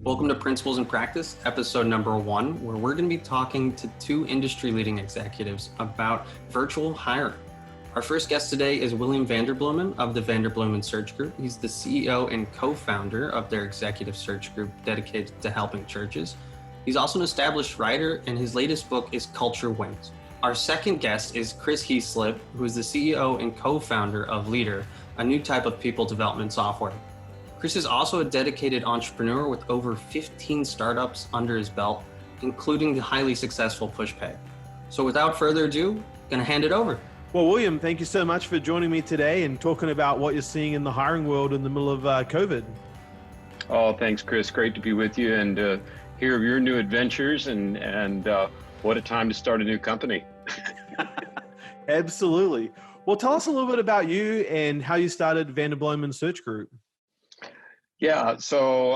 Welcome to Principles in Practice, episode number 1, where we're going to be talking to two industry-leading executives about virtual hiring. Our first guest today is William Vanderbloemen of the Vanderbloemen Search Group. He's the CEO and co-founder of their executive search group dedicated to helping churches. He's also an established writer, and his latest book is Culture Wins. Our second guest is Chris Heaslip, who is the CEO and co-founder of Leadr, a new type of people development software. Chris is also a dedicated entrepreneur with over 15 startups under his belt, including the highly successful Pushpay. So without further ado, gonna hand it over. Well, William, thank you so much for joining me today and talking about what you're seeing in the hiring world in the middle of COVID. Oh, thanks, Chris. Great to be with you and hear of your new adventures and what a time to start a new company. Absolutely. Well, tell us a little bit about you and how you started Vanderbloemen Search Group. Yeah, so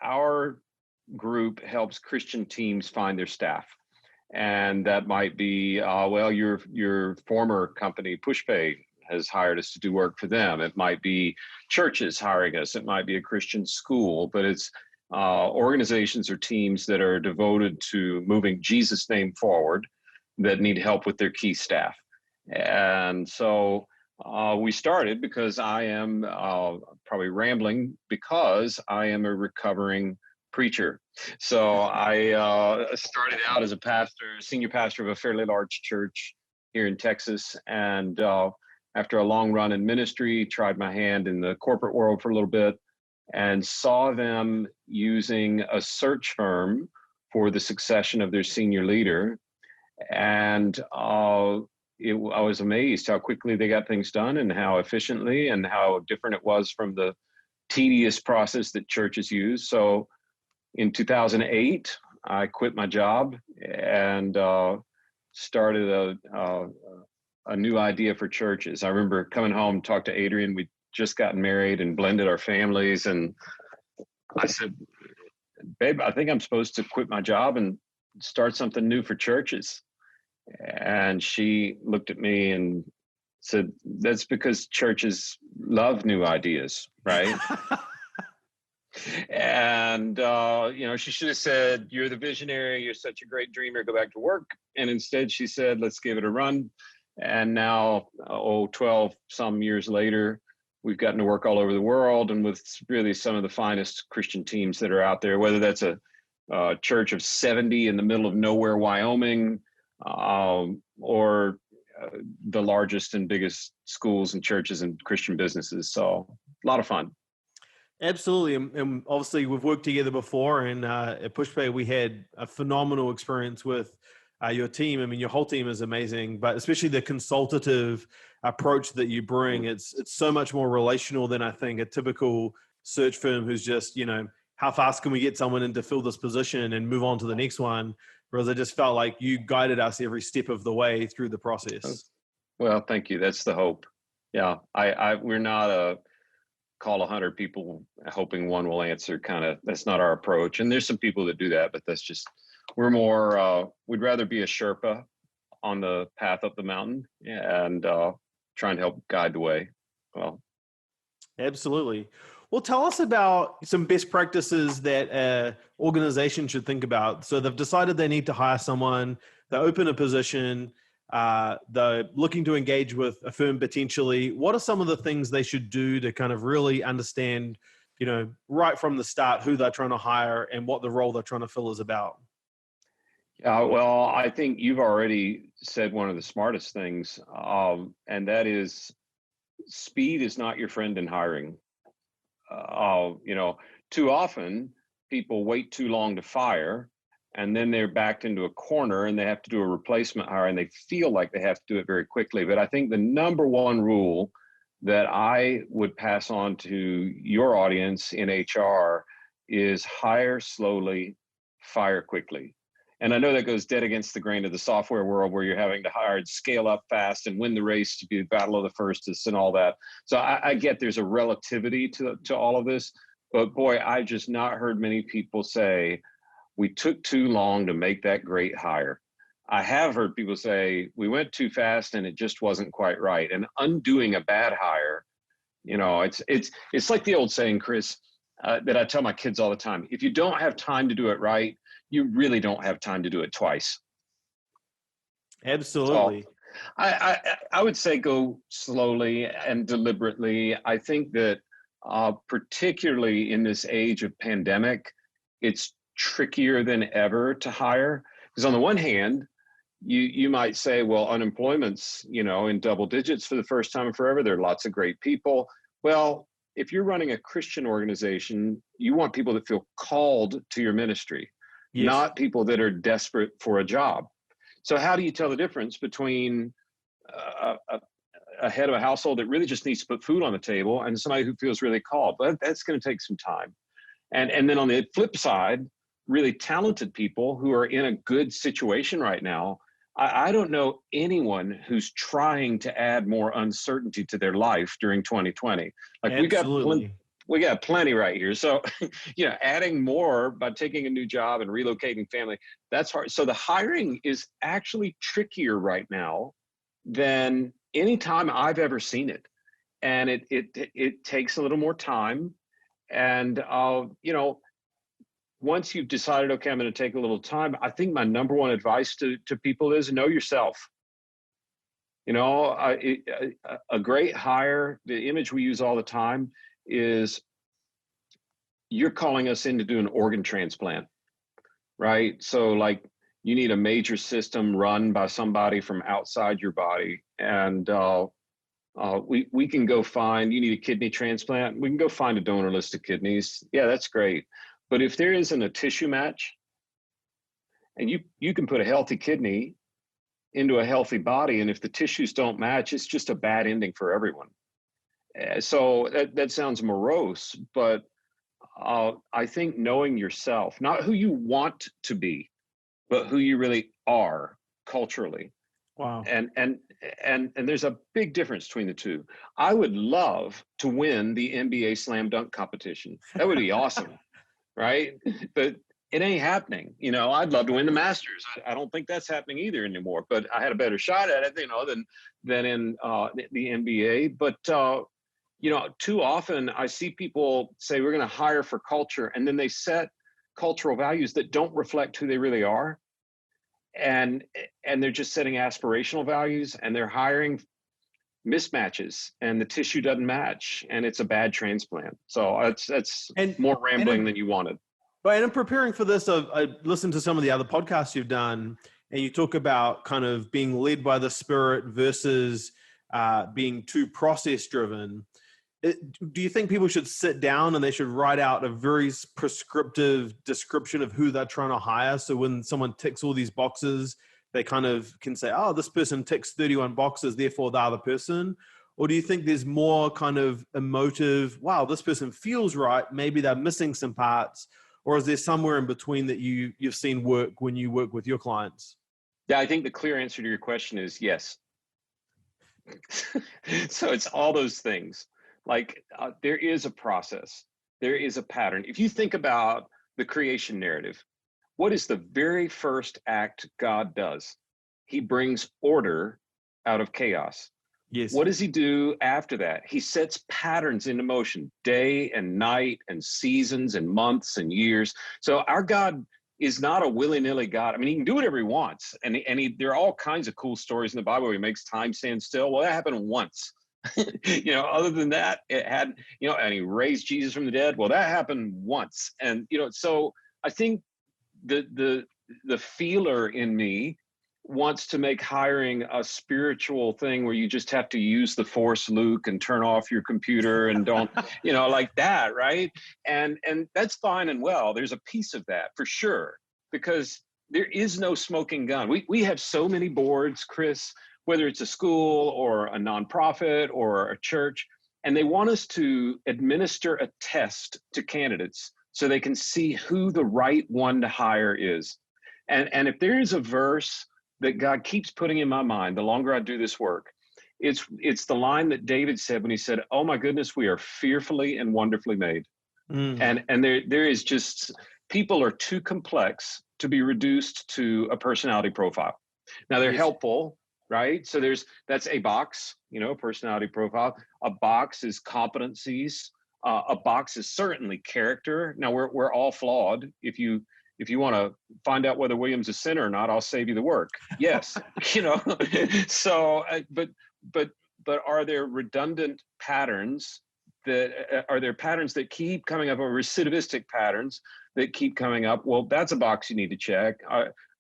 our group helps Christian teams find their staff. And that might be, your former company, Pushpay, has hired us to do work for them. It might be churches hiring us. It might be a Christian school, but it's organizations or teams that are devoted to moving Jesus' name forward that need help with their key staff. And so we started because I am probably rambling because I am a recovering preacher. So I started out as a pastor, senior pastor of a fairly large church here in Texas. And after a long run in ministry, tried my hand in the corporate world for a little bit and saw them using a search firm for the succession of their senior leader. And I was amazed how quickly they got things done and how efficiently and how different it was from the tedious process that churches use. So in 2008, I quit my job and started a new idea for churches. I remember coming home, talked to Adrian. We'd just gotten married and blended our families. And I said, babe, I think I'm supposed to quit my job and start something new for churches. And she looked at me and said, that's because churches love new ideas, right? And, she should have said, you're the visionary, you're such a great dreamer, go back to work. And instead she said, let's give it a run. And now, 12 some years later, we've gotten to work all over the world and with really some of the finest Christian teams that are out there, whether that's a church of 70 in the middle of nowhere, Wyoming, or the largest and biggest schools and churches and Christian businesses. So a lot of fun. Absolutely. And obviously we've worked together before, and at Pushpay, we had a phenomenal experience with your team. I mean, your whole team is amazing, but especially the consultative approach that you bring, it's so much more relational than I think a typical search firm who's just, how fast can we get someone in to fill this position and move on to the next one? Whereas I just felt like you guided us every step of the way through the process. Well, thank you. That's the hope. Yeah, we're not a call 100 people hoping one will answer kind of. That's not our approach. And there's some people that do that, but that's just, we're more, we'd rather be a Sherpa on the path up the mountain and trying to help guide the way. Well, absolutely. Well, tell us about some best practices that an organization should think about. So they've decided they need to hire someone, they open a position, they're looking to engage with a firm potentially. What are some of the things they should do to kind of really understand, right from the start, who they're trying to hire and what the role they're trying to fill is about? Well, I think you've already said one of the smartest things, and that is speed is not your friend in hiring. Too often people wait too long to fire and then they're backed into a corner and they have to do a replacement hire and they feel like they have to do it very quickly. But I think the number one rule that I would pass on to your audience in HR is hire slowly, fire quickly. And I know that goes dead against the grain of the software world where you're having to hire and scale up fast and win the race to be the battle of the firstest and all that. So I get there's a relativity to all of this, but boy, I've just not heard many people say, we took too long to make that great hire. I have heard people say, we went too fast and it just wasn't quite right. And undoing a bad hire, it's like the old saying, Chris, that I tell my kids all the time. If you don't have time to do it right, you really don't have time to do it twice. Absolutely. So I would say go slowly and deliberately. I think that particularly in this age of pandemic, it's trickier than ever to hire. Because on the one hand, you might say, well, unemployment's, in double digits for the first time in forever. There are lots of great people. Well, if you're running a Christian organization, you want people that feel called to your ministry, Yes. not people that are desperate for a job. So how do you tell the difference between a head of a household that really just needs to put food on the table and somebody who feels really called? But that's going to take some time. And then on the flip side, really talented people who are in a good situation right now. I don't know anyone who's trying to add more uncertainty to their life during 2020. Like Absolutely. we got plenty right here. So, adding more by taking a new job and relocating family, that's hard. So the hiring is actually trickier right now than any time I've ever seen it. And it takes a little more time. And, once you've decided, okay, I'm going to take a little time, I think my number one advice to people is know yourself. A great hire, the image we use all the time is you're calling us in to do an organ transplant, right? So like you need a major system run by somebody from outside your body. And we can go find, you need a kidney transplant, we can go find a donor list of kidneys. Yeah, that's great. But if there isn't a tissue match, and you can put a healthy kidney into a healthy body, and if the tissues don't match, it's just a bad ending for everyone. So that sounds morose, but I think knowing yourself, not who you want to be, but who you really are culturally. Wow. And there's a big difference between the two. I would love to win the NBA slam dunk competition. That would be awesome. Right? But it ain't happening. I'd love to win the Masters. I don't think that's happening either anymore, but I had a better shot at it, than in the NBA. But, too often I see people say we're going to hire for culture, and then they set cultural values that don't reflect who they really are. And they're just setting aspirational values, and they're hiring mismatches, and the tissue doesn't match, and it's a bad transplant. So that's more rambling than you wanted. But in preparing for this, I listened to some of the other podcasts you've done, and you talk about kind of being led by the Spirit versus being too process driven. Do you think people should sit down and they should write out a very prescriptive description of who they're trying to hire? So when someone ticks all these boxes, they kind of can say, oh, this person ticks 31 boxes, therefore they're the person? Or do you think there's more kind of emotive, wow, this person feels right, maybe they're missing some parts? Or is there somewhere in between that you've seen work when you work with your clients? Yeah, I think the clear answer to your question is yes. So it's all those things. Like there is a process. There is a pattern. If you think about the creation narrative, what is the very first act God does? He brings order out of chaos. Yes. What does he do after that? He sets patterns into motion, day and night and seasons and months and years. So our God is not a willy-nilly God. I mean, he can do whatever he wants. And there are all kinds of cool stories in the Bible where he makes time stand still. Well, that happened once. Other than that, it had, and he raised Jesus from the dead. Well, that happened once. And, so I think the feeler in me wants to make hiring a spiritual thing where you just have to use the Force, Luke, and turn off your computer and don't, like that, right? And that's fine and well. There's a piece of that for sure, because there is no smoking gun. We have so many boards, Chris, whether it's a school or a nonprofit or a church, and they want us to administer a test to candidates so they can see who the right one to hire is. And if there is a verse that God keeps putting in my mind the longer I do this work, it's the line that David said when he said, oh my goodness, we are fearfully and wonderfully made. And there is just, people are too complex to be reduced to a personality profile. Now they're helpful, right? So that's a box, personality profile. A box is competencies. A box is certainly character. Now we're all flawed. If you want to find out whether William's a sinner or not, I'll save you the work. Yes, So, but are there redundant patterns are there patterns that keep coming up, or recidivistic patterns that keep coming up? Well, that's a box you need to check.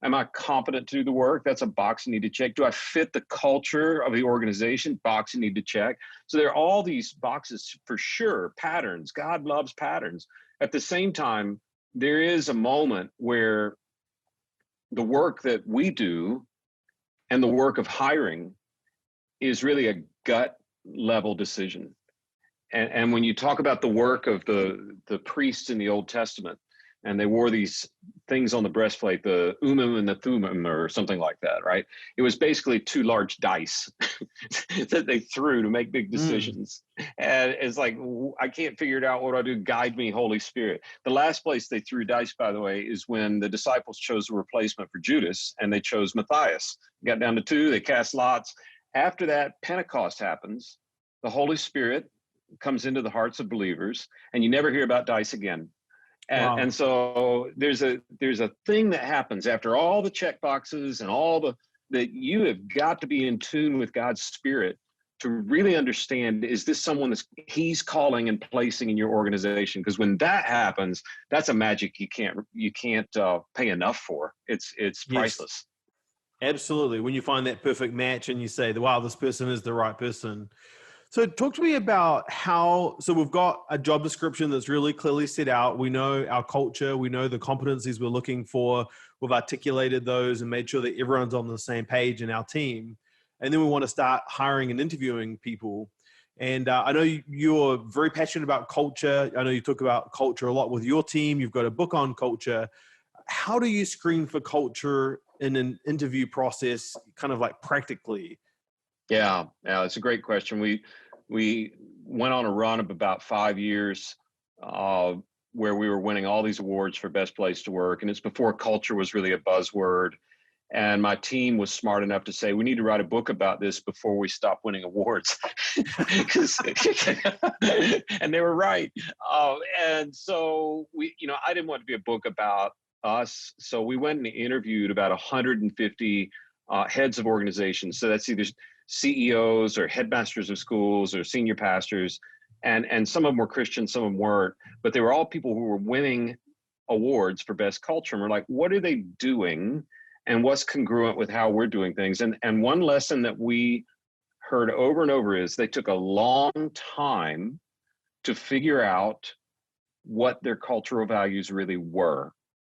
Am I competent to do the work? That's a box you need to check. Do I fit the culture of the organization? Box you need to check. So there are all these boxes for sure, patterns. God loves patterns. At the same time, there is a moment where the work that we do and the work of hiring is really a gut level decision. And when you talk about the work of the priests in the Old Testament, and they wore these things on the breastplate, the Urim and the Thummim or something like that, right? It was basically two large dice that they threw to make big decisions. And it's like, I can't figure it out. What do I do? Guide me, Holy Spirit. The last place they threw dice, by the way, is when the disciples chose a replacement for Judas, and they chose Matthias. Got down to 2, they cast lots. After that, Pentecost happens. The Holy Spirit comes into the hearts of believers, and you never hear about dice again. And so there's a thing that happens after all the check boxes and all that you have got to be in tune with God's Spirit to really understand, is this someone he's calling and placing in your organization? Because when that happens, that's a magic you can't pay enough for. It's priceless. Yes, absolutely. When you find that perfect match and you say, wow, this person is the right person. So talk to me about so we've got a job description that's really clearly set out. We know our culture, we know the competencies we're looking for. We've articulated those and made sure that everyone's on the same page in our team. And then we want to start hiring and interviewing people. And I know you're very passionate about culture. I know you talk about culture a lot with your team. You've got a book on culture. How do you screen for culture in an interview process, kind of like practically? Yeah, it's a great question. We went on a run of about 5 years where we were winning all these awards for best place to work. And it's before culture was really a buzzword. And my team was smart enough to say, we need to write a book about this before we stop winning awards. And they were right. And so I didn't want it to be a book about us. So we went and interviewed about 150 heads of organizations. So that's either CEOs or headmasters of schools or senior pastors. And some of them were Christian, some of them weren't, but they were all people who were winning awards for best culture. And we're like, what are they doing? And what's congruent with how we're doing things? And one lesson that we heard over and over is they took a long time to figure out what their cultural values really were.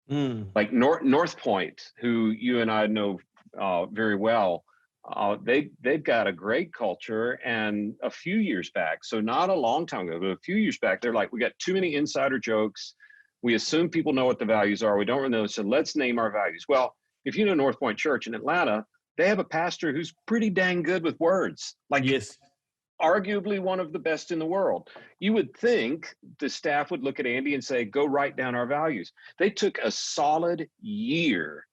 Like North Point, who you and I know very well, they've got a great culture. And a few years back, so not a long time ago, but a few years back, they're like, we got too many insider jokes. We assume people know what the values are. We don't really know, so let's name our values. Well, if you know North Point Church in Atlanta, they have a pastor who's pretty dang good with words. Like, yes, arguably one of the best in the world. You would think the staff would look at Andy and say, go write down our values. They took a solid year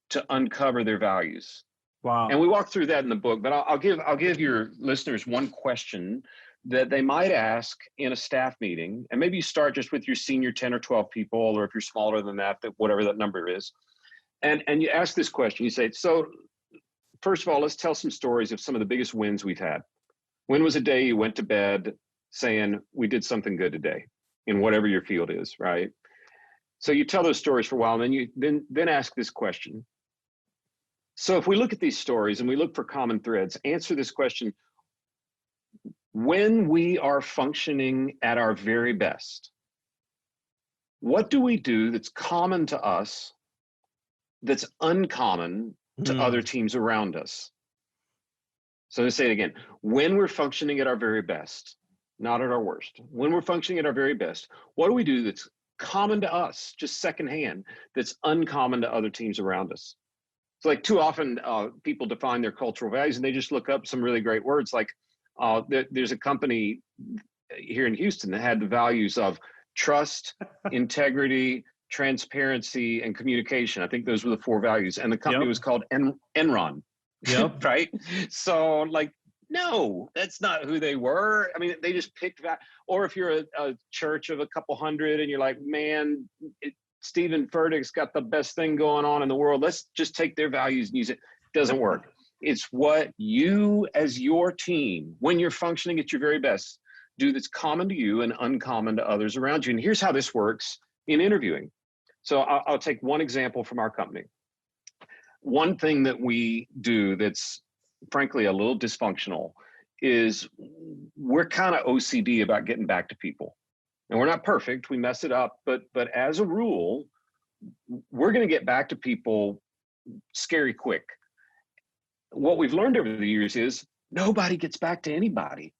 to uncover their values. Wow. And we walk through that in the book, but I'll give your listeners one question that they might ask in a staff meeting. And maybe you start just with your senior 10 or 12 people, or if you're smaller than that, whatever that number is. And you ask this question, you say, so first of all, let's tell some stories of some of the biggest wins we've had. When was a day you went to bed saying, we did something good today in whatever your field is, right? So you tell those stories for a while, and then you then ask this question. So if we look at these stories and we look for common threads, answer this question. When we are functioning at our very best, what do we do that's common to us, that's uncommon to other teams around us? So let's say it again. When we're functioning at our very best, not at our worst, when we're functioning at our very best, what do we do that's common to us, just secondhand, that's uncommon to other teams around us? So like too often people define their cultural values and they just look up some really great words. Like there's a company here in Houston that had the values of trust, integrity, transparency, and communication. I think those were the 4 values. And the company was called Enron. Yep. Right? So like, No, that's not who they were. I mean, they just picked that. Or if you're a church of a couple hundred and you're like, man, Stephen Furtick's got the best thing going on in the world. Let's just take their values and use it. Doesn't work. It's what you as your team, when you're functioning at your very best, do that's common to you and uncommon to others around you. And here's how this works in interviewing. So I'll take one example from our company. One thing that we do that's frankly a little dysfunctional is we're kind of OCD about getting back to people. And we're not perfect, we mess it up, but as a rule, we're going to get back to people scary quick. What we've learned over the years is nobody gets back to anybody.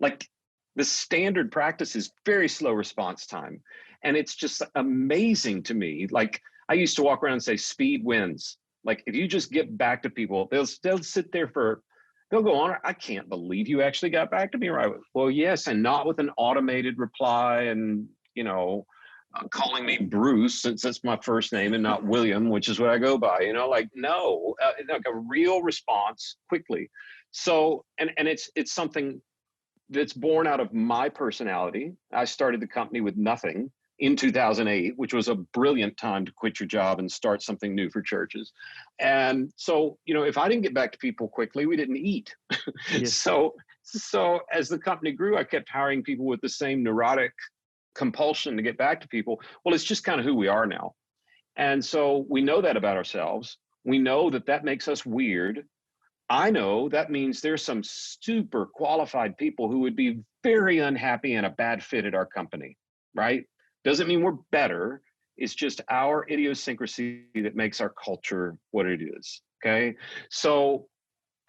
Like, the standard practice is very slow response time. And it's just amazing to me. Like, I used to walk around and say speed wins. Like, if you just get back to people, they'll sit there they'll go on, I can't believe you actually got back to me right. Well, yes, and not with an automated reply and, calling me Bruce, since that's my first name and not William, which is what I go by, like, no, like a real response quickly. So, and it's something that's born out of my personality. I started the company with nothing in 2008, which was a brilliant time to quit your job and start something new for churches. And so, if I didn't get back to people quickly, we didn't eat. Yes. So as the company grew, I kept hiring people with the same neurotic compulsion to get back to people. Well, it's just kind of who we are now. And so we know that about ourselves. We know that makes us weird. I know that means there's some super qualified people who would be very unhappy and a bad fit at our company, right? Doesn't mean we're better. It's just our idiosyncrasy that makes our culture what it is, okay? So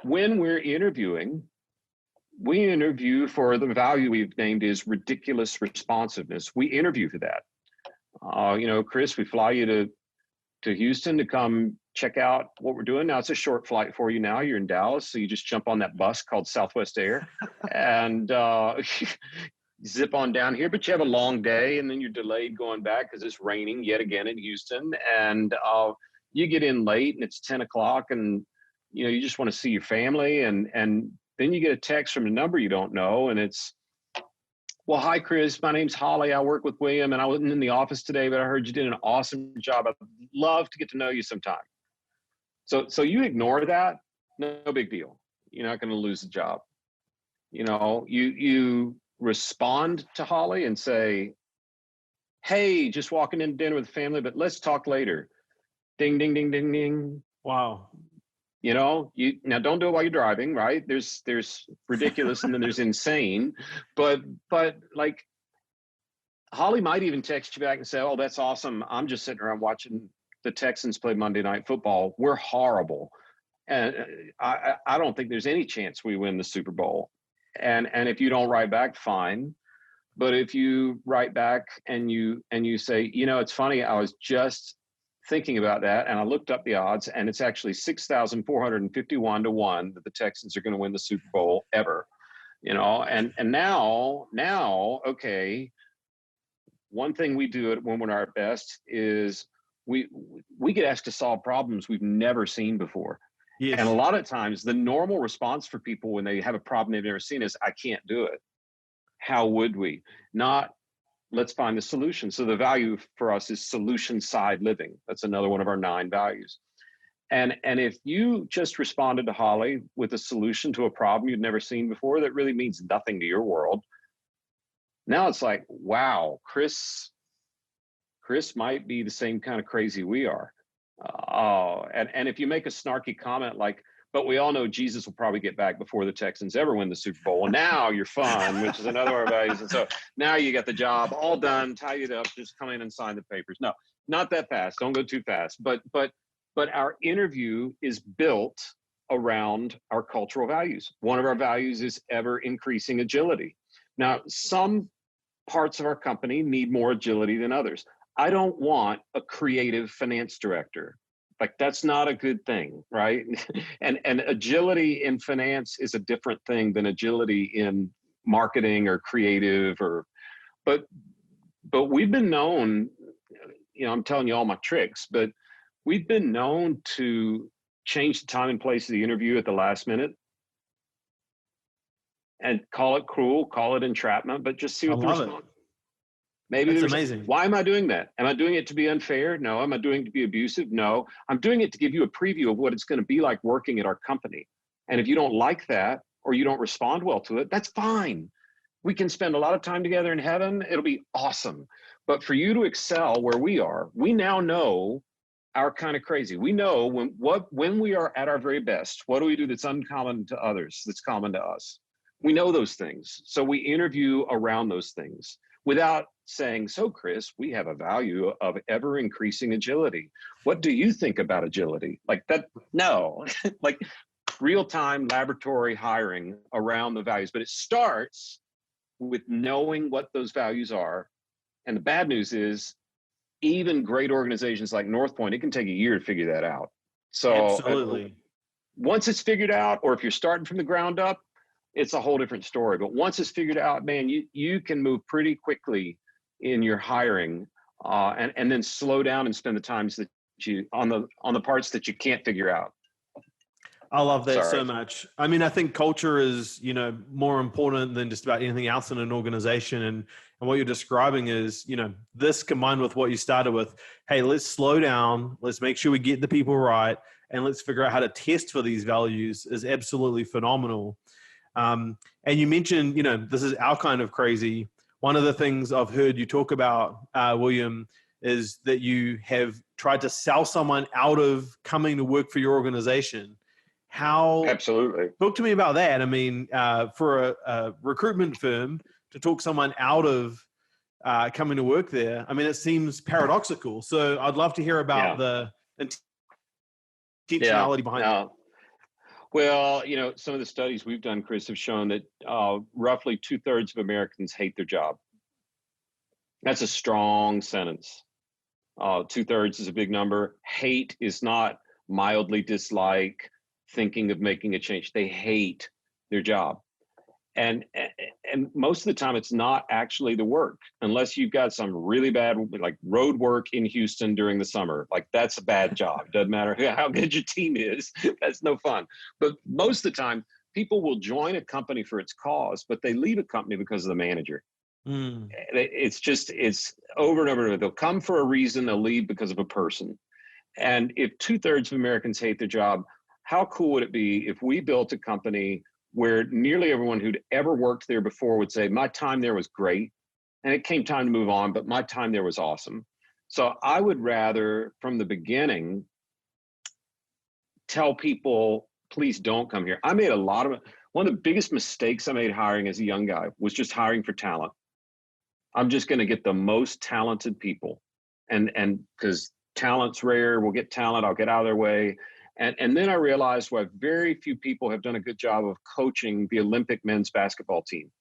when we're interviewing, we interview for the value we've named is ridiculous responsiveness. We interview for that. Chris, we fly you to Houston to come check out what we're doing. Now, it's a short flight for you now. You're in Dallas, so you just jump on that bus called Southwest Air and zip on down here. But you have a long day, and then you're delayed going back because it's raining yet again in Houston. And you get in late, and it's 10 o'clock, and you just want to see your family. And then you get a text from a number you don't know, and it's, well, hi, Chris. My name's Holly. I work with William, and I wasn't in the office today, but I heard you did an awesome job. I'd love to get to know you sometime. So you ignore that, no big deal. You're not going to lose the job. You respond to Holly and say, hey, just walking in dinner with the family, but let's talk later. Ding, ding, ding, ding, ding. Wow. Now don't do it while you're driving, right? There's ridiculous and then there's insane, but like Holly might even text you back and say, oh, that's awesome. I'm just sitting around watching the Texans play Monday Night Football. We're horrible. And I don't think there's any chance we win the Super Bowl. And if you don't write back, fine. But if you write back and you say, it's funny, I was just thinking about that, and I looked up the odds, and it's actually 6,451 to 1 that the Texans are going to win the Super Bowl ever. And now, okay, one thing we do when we're at our best is we get asked to solve problems we've never seen before. Yes. And a lot of times the normal response for people when they have a problem they've never seen is, I can't do it. How would we? Not, let's find the solution. So the value for us is solution side living. That's another one of our 9 values. And if you just responded to Holly with a solution to a problem you'd never seen before, that really means nothing to your world. Now it's like, wow, Chris might be the same kind of crazy we are. And if you make a snarky comment like, but we all know Jesus will probably get back before the Texans ever win the Super Bowl. And now you're fun, which is another of our values. And so now you got the job all done, tied it up, just come in and sign the papers. No, not that fast. Don't go too fast. But our interview is built around our cultural values. One of our values is ever increasing agility. Now, some parts of our company need more agility than others. I don't want a creative finance director. Like, that's not a good thing, right? And agility in finance is a different thing than agility in marketing or creative but we've been known, I'm telling you all my tricks, but we've been known to change the time and place of the interview at the last minute. and call it cruel, call it entrapment, but just see I what the love response. it. Maybe That's there's, amazing. why am I doing that? Am I doing it to be unfair? No. Am I doing it to be abusive? No. I'm doing it to give you a preview of what it's going to be like working at our company. And if you don't like that, or you don't respond well to it, that's fine. We can spend a lot of time together in heaven. It'll be awesome. But for you to excel where we are, we now know our kind of crazy. We know when we are at our very best, what do we do that's uncommon to others, that's common to us? We know those things. So we interview around those things without saying, so Chris, we have a value of ever increasing agility. What do you think about agility? Like that? No, like real-time laboratory hiring around the values, but it starts with knowing what those values are. And the bad news is, even great organizations like North Point, it can take a year to figure that out. So Absolutely. once it's figured out, or if you're starting from the ground up, it's a whole different story. But once it's figured out, man, you can move pretty quickly in your hiring, and then slow down and spend the times that you on the parts that you can't figure out. I love that Sorry. so much. I mean, I think culture is, more important than just about anything else in an organization. And what you're describing is, this combined with what you started with, hey, let's slow down. Let's make sure we get the people right. And let's figure out how to test for these values is absolutely phenomenal. And you mentioned, this is our kind of crazy. One of the things I've heard you talk about, William, is that you have tried to sell someone out of coming to work for your organization. How? Absolutely. Talk to me about that. I mean, for a recruitment firm to talk someone out of coming to work there, I mean, it seems paradoxical. So I'd love to hear about the intentionality behind it. Well, some of the studies we've done, Chris, have shown that roughly 2/3 of Americans hate their job. That's a strong sentence. 2/3 is a big number. Hate is not mildly dislike, thinking of making a change. They hate their job. And most of the time it's not actually the work, unless you've got some really bad, like road work in Houston during the summer. Like that's a bad job. Doesn't matter how good your team is. That's no fun. But most of the time people will join a company for its cause, but they leave a company because of the manager. It's over and over. They'll come for a reason, they'll leave because of a person. And if 2/3 of Americans hate their job, how cool would it be if we built a company where nearly everyone who'd ever worked there before would say, my time there was great, and it came time to move on, but my time there was awesome. So I would rather, from the beginning, tell people, please don't come here. I made one of the biggest mistakes I made hiring as a young guy was just hiring for talent. I'm just going to get the most talented people. And because talent's rare, we'll get talent, I'll get out of their way. And then I realized why very few people have done a good job of coaching the Olympic men's basketball team.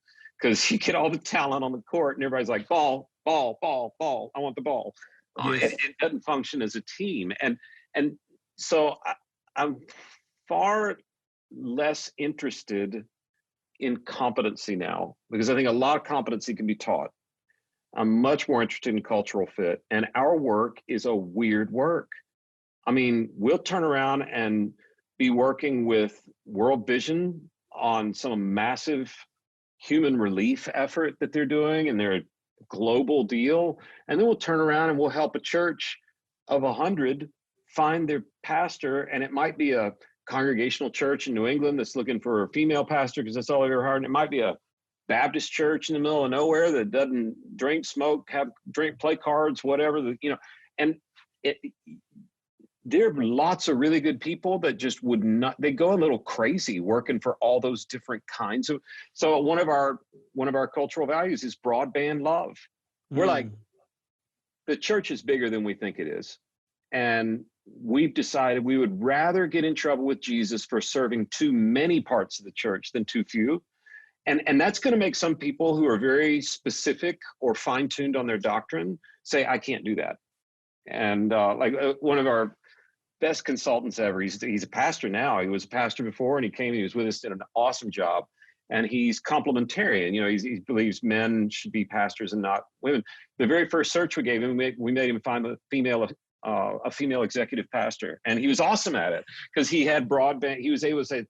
Because you get all the talent on the court and everybody's like, ball, ball, ball, ball. I want the ball. Yes. It doesn't function as a team. And so I'm far less interested in competency now, because I think a lot of competency can be taught. I'm much more interested in cultural fit. And our work is a weird work. I mean, we'll turn around and be working with World Vision on some massive human relief effort that they're doing, and they're a global deal. And then we'll turn around and we'll help a church of 100 find their pastor. And it might be a congregational church in New England that's looking for a female pastor because that's all they've ever heard. And it might be a Baptist church in the middle of nowhere that doesn't drink, smoke, play cards, whatever, and there are lots of really good people that just would not, they go a little crazy working for all those different kinds of, so one of our cultural values is broadband love. We're like, the church is bigger than we think it is. And we've decided we would rather get in trouble with Jesus for serving too many parts of the church than too few. And that's going to make some people who are very specific or fine-tuned on their doctrine say, I can't do that. And one of our best consultants ever, he's a pastor now. He was a pastor before, and he was with us, did an awesome job. And he's complementarian. He believes men should be pastors and not women. The very first search we gave him, we made him find a female executive pastor. And he was awesome at it because he had broadband. He was able to say,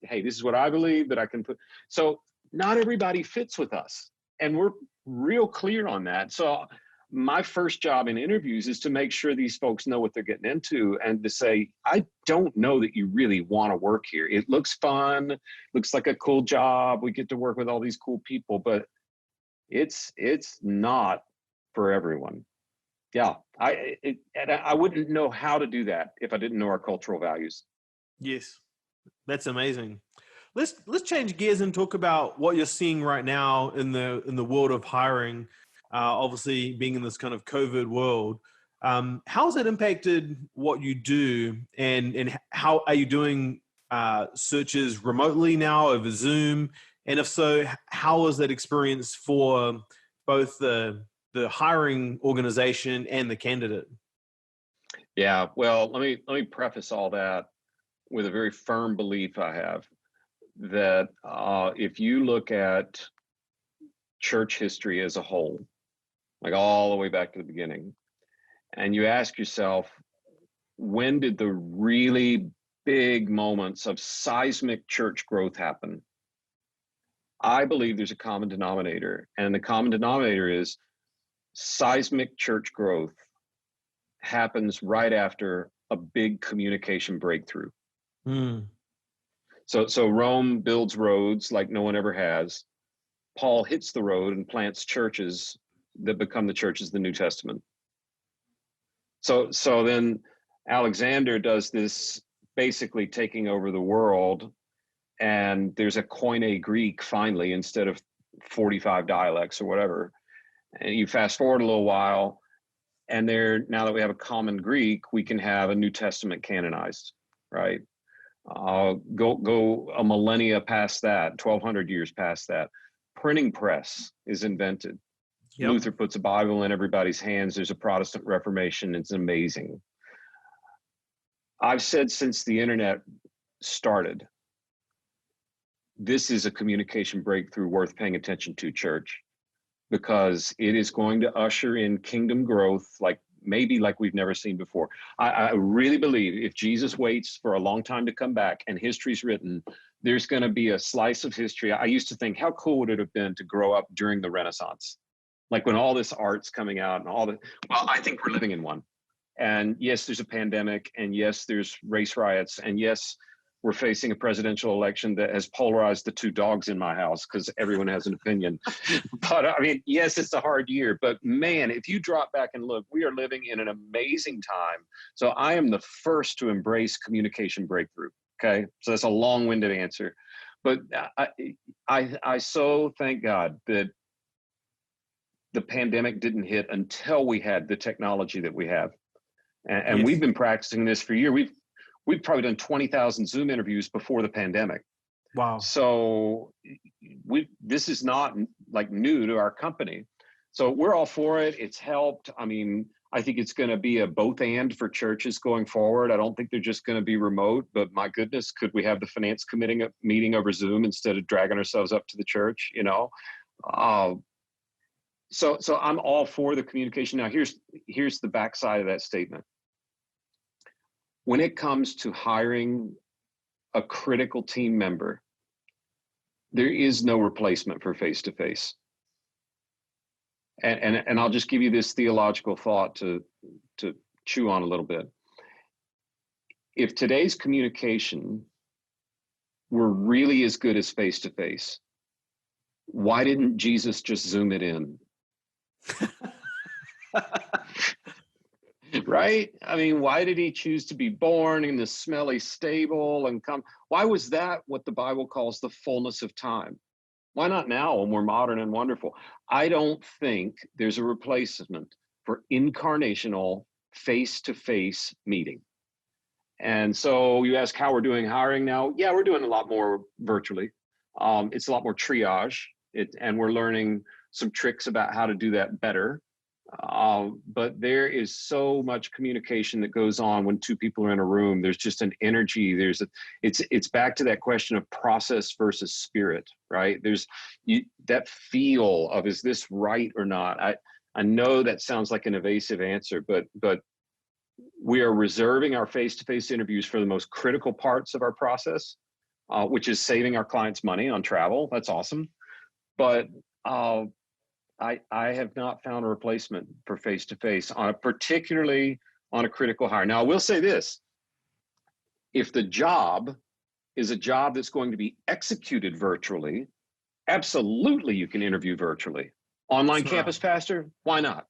hey, this is what I believe that I can put. So not everybody fits with us. And we're real clear on that. So my first job in interviews is to make sure these folks know what they're getting into and to say, I don't know that you really want to work here. It looks fun, looks like a cool job. We get to work with all these cool people, but it's not for everyone. Yeah, I wouldn't know how to do that if I didn't know our cultural values. Yes, that's amazing. Let's change gears and talk about what you're seeing right now in the world of hiring. Obviously, being in this kind of COVID world, how has that impacted what you do, and how are you doing searches remotely now over Zoom? And if so, how was that experience for both the hiring organization and the candidate? Yeah, well, let me preface all that with a very firm belief I have that if you look at church history as a whole, like all the way back to the beginning, and you ask yourself, when did the really big moments of seismic church growth happen? I believe there's a common denominator, and the common denominator is seismic church growth happens right after a big communication breakthrough. Mm. So Rome builds roads like no one ever has. Paul hits the road and plants churches that become the churches of the New Testament. So then Alexander does this, basically taking over the world, and there's a Koine Greek finally instead of 45 dialects or whatever. And you fast forward a little while, and now that we have a common Greek, we can have a New Testament canonized, right? Go a millennia past that, 1,200 years past that. Printing press is invented. Yep. Luther puts a Bible in everybody's hands. There's a Protestant Reformation. It's amazing. I've said since the internet started, this is a communication breakthrough worth paying attention to, church, because it is going to usher in kingdom growth like we've never seen before. I really believe if Jesus waits for a long time to come back and history's written, there's going to be a slice of history. I used to think, how cool would it have been to grow up during the Renaissance? Like when all this art's coming out and well, I think we're living in one. And yes, there's a pandemic, and yes, there's race riots, and yes, we're facing a presidential election that has polarized the two dogs in my house because everyone has an opinion. But I mean, yes, it's a hard year, but man, if you drop back and look, we are living in an amazing time. So I am the first to embrace communication breakthrough. Okay. So that's a long-winded answer, but I so thank God that the pandemic didn't hit until we had the technology that we have. And yes, we've been practicing this for a year. We've probably done 20,000 Zoom interviews before the pandemic. Wow. So this is not like new to our company. So we're all for it. It's helped. I mean, I think it's going to be a both and for churches going forward. I don't think they're just going to be remote, but my goodness, could we have the finance committee meeting over Zoom instead of dragging ourselves up to the church, you know? So I'm all for the communication. Now here's the backside of that statement. When it comes to hiring a critical team member, there is no replacement for face-to-face. And I'll just give you this theological thought to chew on a little bit. If today's communication were really as good as face-to-face, why didn't Jesus just Zoom it in? Right? I mean, why did he choose to be born in this smelly stable and come? Why was that what the Bible calls the fullness of time? Why not now when we're modern and wonderful? I don't think there's a replacement for incarnational face-to-face meeting. And so you ask how we're doing hiring now. Yeah, we're doing a lot more virtually. It's a lot more triage, and we're learning some tricks about how to do that better. But there is so much communication that goes on when two people are in a room. There's just an energy. It's back to that question of process versus spirit, right? There's that feel of, is this right or not? I know that sounds like an evasive answer, but we are reserving our face-to-face interviews for the most critical parts of our process. which is saving our clients money on travel. That's awesome. But I have not found a replacement for face-to-face particularly on a critical hire. Now, I will say this: if the job is a job that's going to be executed virtually, absolutely you can interview virtually. Online campus pastor, why not?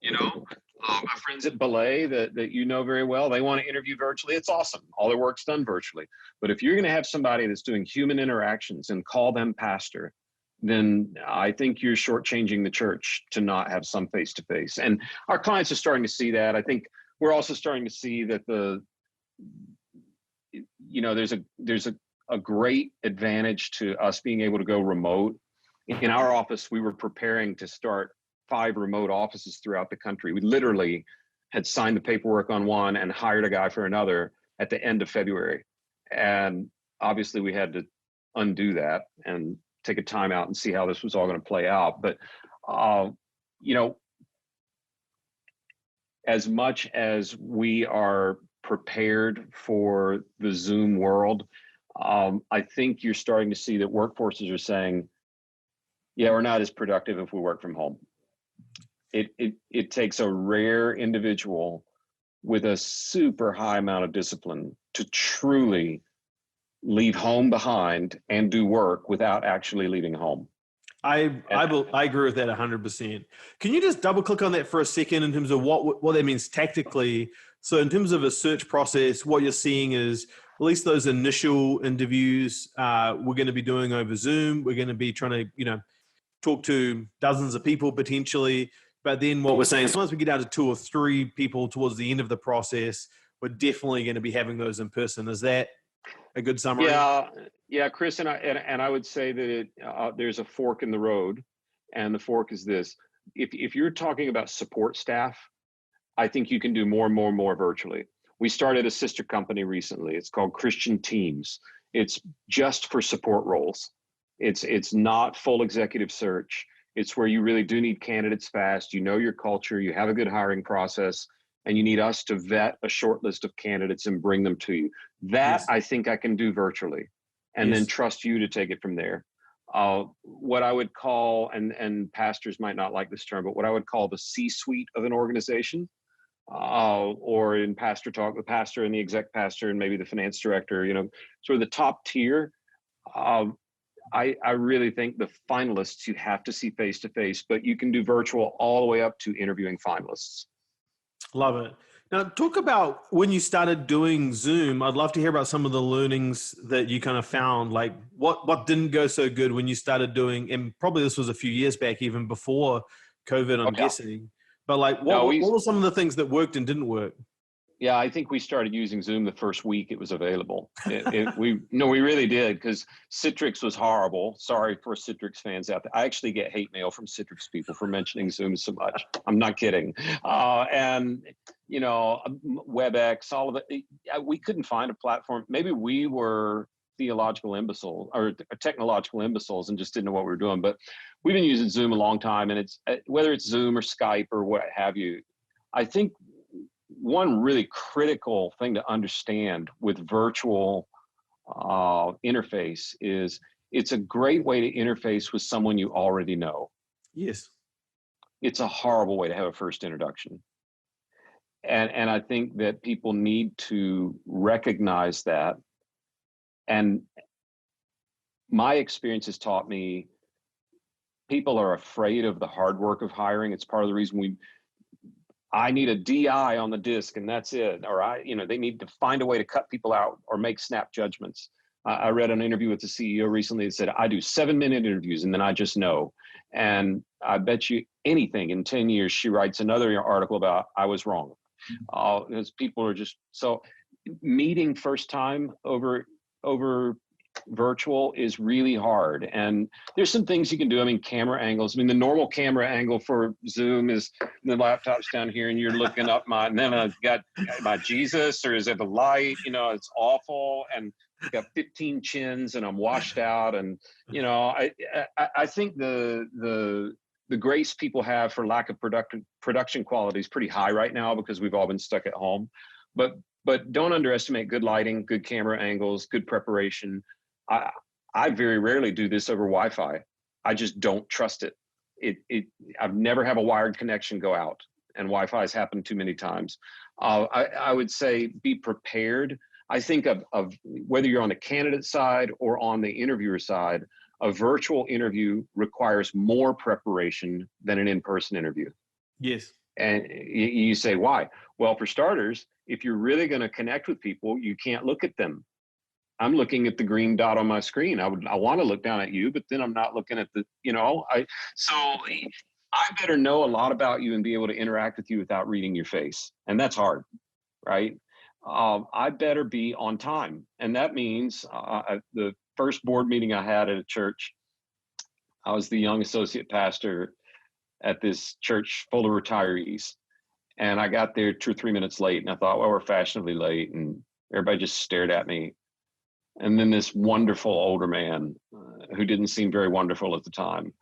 You know, my friends at Belay that you know very well, they want to interview virtually. It's awesome. All their work's done virtually. But if you're going to have somebody that's doing human interactions and call them pastor, then I think you're shortchanging the church to not have some face-to-face. And our clients are starting to see that. I think we're also starting to see that there's a great advantage to us being able to go remote. In our office, we were preparing to start 5 remote offices throughout the country. We literally had signed the paperwork on one and hired a guy for another at the end of February. And obviously we had to undo that and take a time out and see how this was all going to play out. But, as much as we are prepared for the Zoom world, I think you're starting to see that workforces are saying, yeah, we're not as productive if we work from home. It takes a rare individual with a super high amount of discipline to truly leave home behind and do work without actually leaving home. I agree with that 100%. Can you just double click on that for a second in terms of what that means tactically? So in terms of a search process, what you're seeing is at least those initial interviews we're going to be doing over Zoom. We're going to be trying to, talk to dozens of people potentially. But then what we're saying is once we get down to 2 or 3 people towards the end of the process, we're definitely going to be having those in person. Is that a good summary? Yeah, Chris, and I would say that there's a fork in the road, and the fork is this: if you're talking about support staff, I think you can do more and more virtually. We started a sister company recently. It's called Christian Teams. It's just for support roles. It's not full executive search. It's where you really do need candidates fast. You know your culture. You have a good hiring process. And you need us to vet a short list of candidates and bring them to you. That, yes, I think I can do virtually, and yes, then trust you to take it from there. What I would call, and pastors might not like this term, but what I would call the C-suite of an organization, or in pastor talk, the pastor and the exec pastor and maybe the finance director, sort of the top tier. I really think the finalists you have to see face-to-face, but you can do virtual all the way up to interviewing finalists. Love it. Now, talk about when you started doing Zoom. I'd love to hear about some of the learnings that you kind of found, like what didn't go so good when you started doing, and probably this was a few years back, even before COVID, I'm guessing. But like, what were some of the things that worked and didn't work? Yeah, I think we started using Zoom the first week it was available. We really did, because Citrix was horrible. Sorry for Citrix fans out there. I actually get hate mail from Citrix people for mentioning Zoom so much. I'm not kidding. And WebEx, all of it. We couldn't find a platform. Maybe we were theological imbeciles or technological imbeciles and just didn't know what we were doing. But we've been using Zoom a long time, and it's whether it's Zoom or Skype or what have you. I think one really critical thing to understand with virtual interface is it's a great way to interface with someone you already know. Yes. It's a horrible way to have a first introduction. And I think that people need to recognize that. And my experience has taught me people are afraid of the hard work of hiring. It's part of the reason I need a DI on the disk and that's it. Or they need to find a way to cut people out or make snap judgments. I read an interview with the CEO recently that said, I do 7-minute interviews and then I just know. And I bet you anything in 10 years, she writes another article about I was wrong. Because people are just, so meeting first time over virtual is really hard. And there's some things you can do. I mean, camera angles. I mean, the normal camera angle for Zoom is the laptop's down here and you're looking up and then I've got my Jesus, or is it the light? It's awful. And I've got 15 chins and I'm washed out. And, I think the grace people have for lack of production quality is pretty high right now because we've all been stuck at home. But don't underestimate good lighting, good camera angles, good preparation. I very rarely do this over Wi-Fi. I just don't trust it. I've never have a wired connection go out, and Wi-Fi has happened too many times. I would say be prepared. I think of whether you're on the candidate side or on the interviewer side, a virtual interview requires more preparation than an in-person interview. Yes. And you say, why? Well, for starters, if you're really going to connect with people, you can't look at them. I'm looking at the green dot on my screen. I want to look down at you, but then I'm not looking at so I better know a lot about you and be able to interact with you without reading your face. And that's hard, right? I better be on time. And that means the first board meeting I had at a church, I was the young associate pastor at this church full of retirees. And I got there 2 or 3 minutes late, and I thought, well, we're fashionably late. And everybody just stared at me. And then this wonderful older man who didn't seem very wonderful at the time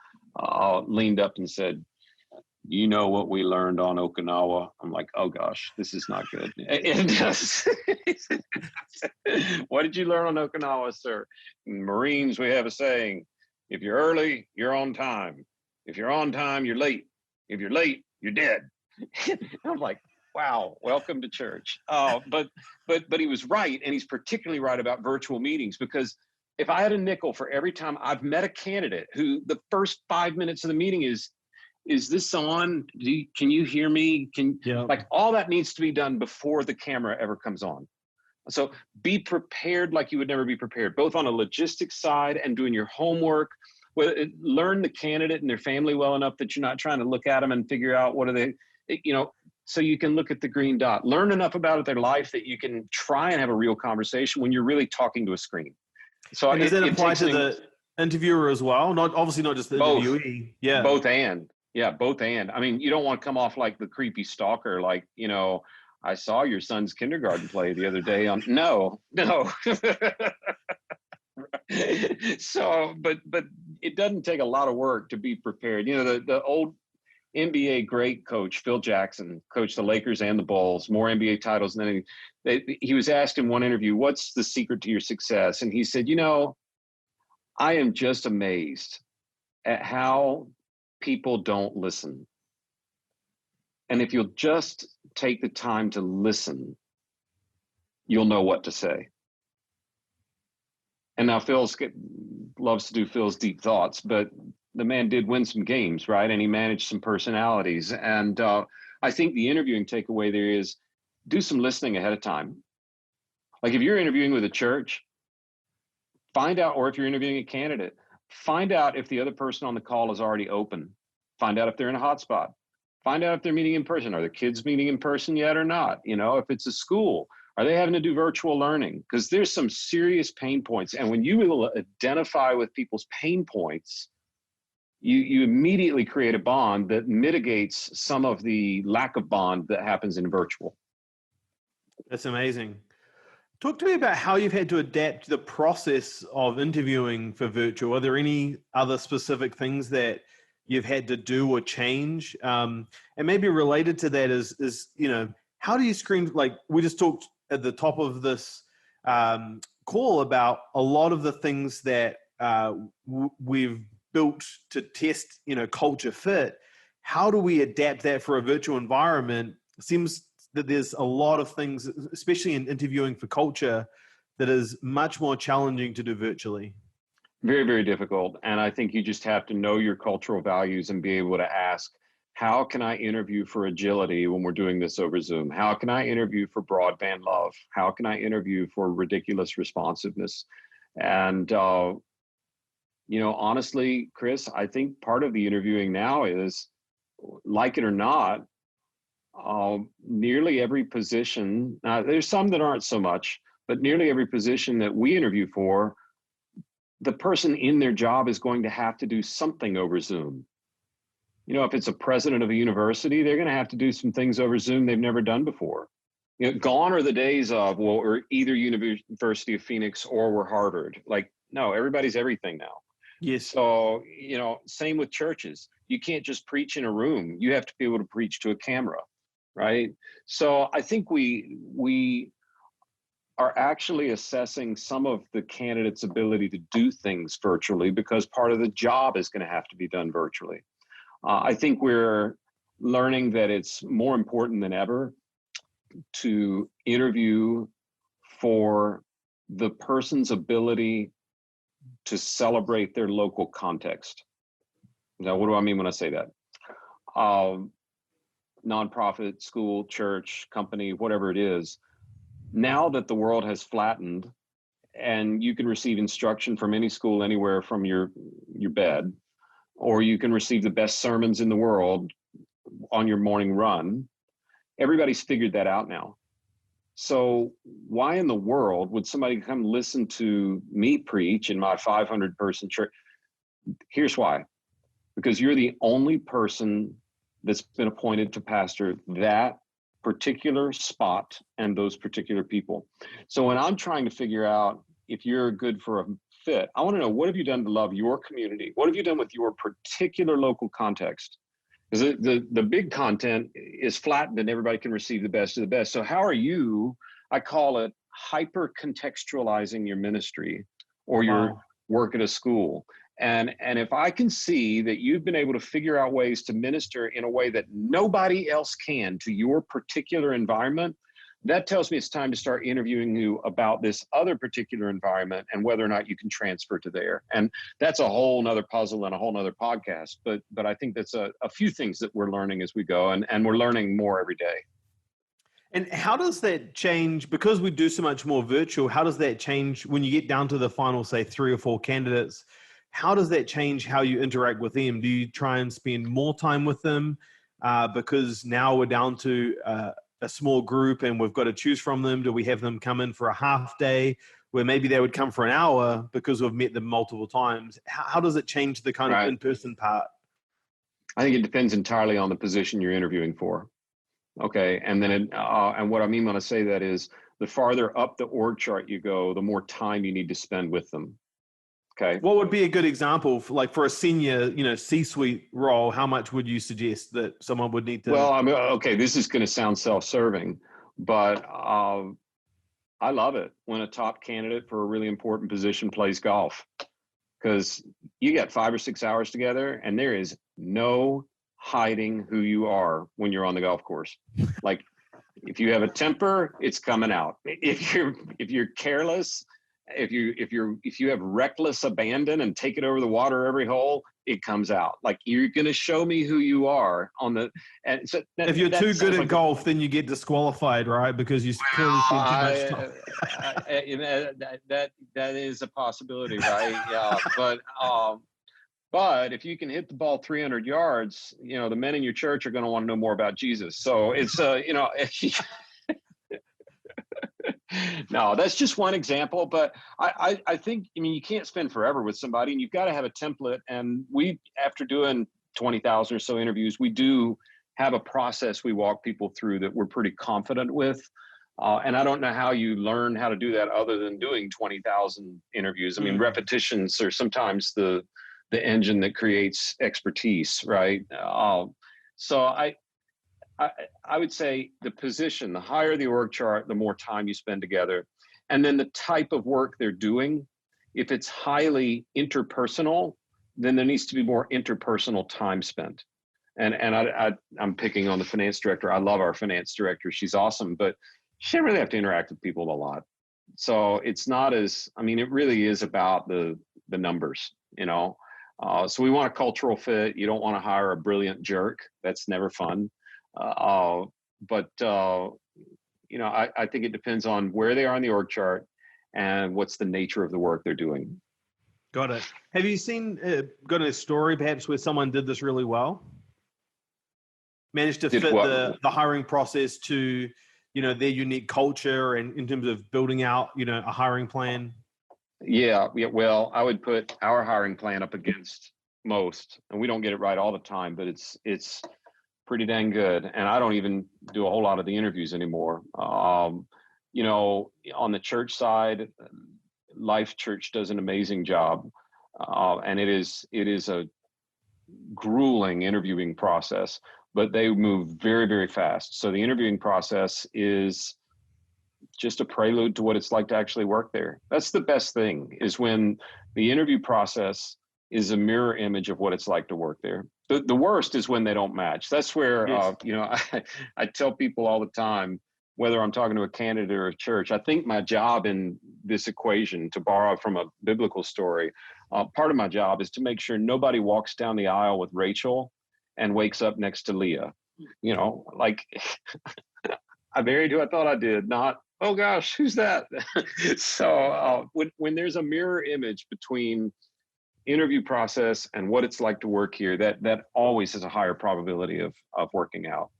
leaned up and said, you know what we learned on Okinawa? I'm like, oh gosh, this is not good. And he said, what did you learn on Okinawa, sir? In Marines, we have a saying, if you're early, you're on time. If you're on time, you're late. If you're late, you're dead. I'm like, wow, welcome to church. But he was right, and he's particularly right about virtual meetings, because if I had a nickel for every time I've met a candidate who the first 5 minutes of the meeting is this on? Can you hear me? Like, all that needs to be done before the camera ever comes on. So be prepared like you would never be prepared, both on a logistics side and doing your homework. Learn the candidate and their family well enough that you're not trying to look at them and figure out what are they, so you can look at the green dot. Learn enough about their life that you can try and have a real conversation when you're really talking to a screen. So and does that apply to the interviewer as well? Obviously not just the interviewee. Yeah. Both and. Yeah, both and. I mean, you don't want to come off like the creepy stalker, like, I saw your son's kindergarten play the other day on. No. So, but it doesn't take a lot of work to be prepared. The old NBA great coach, Phil Jackson, coached the Lakers and the Bulls, more NBA titles than anything. He was asked in one interview, what's the secret to your success? And he said, I am just amazed at how people don't listen. And if you'll just take the time to listen, you'll know what to say. And now Phil loves to do Phil's deep thoughts, but the man did win some games, right? And he managed some personalities. And I think the interviewing takeaway there is do some listening ahead of time. Like, if you're interviewing with a church, find out, or if you're interviewing a candidate, find out if the other person on the call is already open. Find out if they're in a hotspot. Find out if they're meeting in person. Are the kids meeting in person yet or not? If it's a school, are they having to do virtual learning? Because there's some serious pain points. And when you will identify with people's pain points, you immediately create a bond that mitigates some of the lack of bond that happens in virtual. That's amazing. Talk to me about how you've had to adapt to the process of interviewing for virtual. Are there any other specific things that you've had to do or change? And maybe related to that is how do you screen? Like, we just talked at the top of this call about a lot of the things that we've built to test, culture fit. How do we adapt that for a virtual environment? It seems that there's a lot of things, especially in interviewing for culture, that is much more challenging to do virtually. Very, very difficult. And I think you just have to know your cultural values and be able to ask, how can I interview for agility when we're doing this over Zoom? How can I interview for broadband love? How can I interview for ridiculous responsiveness? And, honestly, Chris, I think part of the interviewing now is, like it or not, nearly every position, there's some that aren't so much, but nearly every position that we interview for, the person in their job is going to have to do something over Zoom. If it's a president of a university, they're going to have to do some things over Zoom they've never done before. Gone are the days of, well, we're either University of Phoenix or we're Harvard. Like, no, everybody's everything now. Yes. So, same with churches. You can't just preach in a room. You have to be able to preach to a camera, right? So I think we are actually assessing some of the candidates' ability to do things virtually because part of the job is going to have to be done virtually. I think we're learning that it's more important than ever to interview for the person's ability to celebrate their local context. Now, what do I mean when I say that? Nonprofit, school, church, company, whatever it is, now that the world has flattened and you can receive instruction from any school anywhere from your bed, or you can receive the best sermons in the world on your morning run, everybody's figured that out now. So why in the world would somebody come listen to me preach in my 500 person church? Here's why. Because you're the only person that's been appointed to pastor that particular spot and those particular people. So when I'm trying to figure out if you're good for a fit, I want to know, what have you done to love your community? What have you done with your particular local context? Because the big content is flattened and everybody can receive the best of the best. So how are you, I call it hyper contextualizing your ministry or your work at a school. And if I can see that you've been able to figure out ways to minister in a way that nobody else can to your particular environment, that tells me it's time to start interviewing you about this other particular environment and whether or not you can transfer to there. And that's a whole nother puzzle and a whole nother podcast. But I think that's a few things that we're learning as we go, and we're learning more every day. And how does that change, because we do so much more virtual, how does that change when you get down to the final, say, 3 or 4 candidates? How does that change how you interact with them? Do you try and spend more time with them because now we're down to a small group and we've got to choose from them? Do we have them come in for a half day where maybe they would come for an hour because we've met them multiple times? How does it change the kind of in-person part? I think it depends entirely on the position you're interviewing for. Okay, and then and what I mean when I say that is the farther up the org chart you go, the more time you need to spend with them. Okay. What would be a good example for a senior, C-suite role? How much would you suggest that someone would need to? Well, I mean, okay, this is going to sound self-serving, but I love it when a top candidate for a really important position plays golf, because you got 5 or 6 hours together, and there is no hiding who you are when you're on the golf course. Like, if you have a temper, it's coming out. If you're careless, if you have reckless abandon and take it over the water every hole, it comes out. Like, you're going to show me who you are on the. And so if you're too good at golf, then you get disqualified, right? Because you clearly spend too much time. That is a possibility, right? Yeah, but if you can hit the ball 300 yards, the men in your church are going to want to know more about Jesus. So it's no, that's just one example, but I think, you can't spend forever with somebody, and you've got to have a template. And we, after doing 20,000 or so interviews, we do have a process we walk people through that we're pretty confident with. And I don't know how you learn how to do that other than doing 20,000 interviews. I mean, repetitions are sometimes the engine that creates expertise, right? So I would say the position, the higher the org chart, the more time you spend together. And then the type of work they're doing, if it's highly interpersonal, then there needs to be more interpersonal time spent. And I'm picking on the finance director. I love our finance director. She's awesome, but she doesn't really have to interact with people a lot. So it's not as, it really is about the numbers, So we want a cultural fit. You don't want to hire a brilliant jerk. That's never fun. But I think it depends on where they are on the org chart and what's the nature of the work they're doing. Got it. Have you got a story perhaps where someone did this really well? Managed to fit the hiring process to, their unique culture and in terms of building out, a hiring plan? Yeah. Well, I would put our hiring plan up against most, and we don't get it right all the time, but it's pretty dang good. And I don't even do a whole lot of the interviews anymore. On the church side, Life Church does an amazing job. And it is a grueling interviewing process, but they move very, very fast. So the interviewing process is just a prelude to what it's like to actually work there. That's the best thing, is when the interview process is a mirror image of what it's like to work there. The worst is when they don't match. That's where, Yes. I tell people all the time, whether I'm talking to a candidate or a church, I think my job in this equation, to borrow from a biblical story, part of my job is to make sure nobody walks down the aisle with Rachel and wakes up next to Leah. Like, I married who I thought I did, not, oh gosh, who's that? So when there's a mirror image between interview process and what it's like to work here, that always has a higher probability of working out.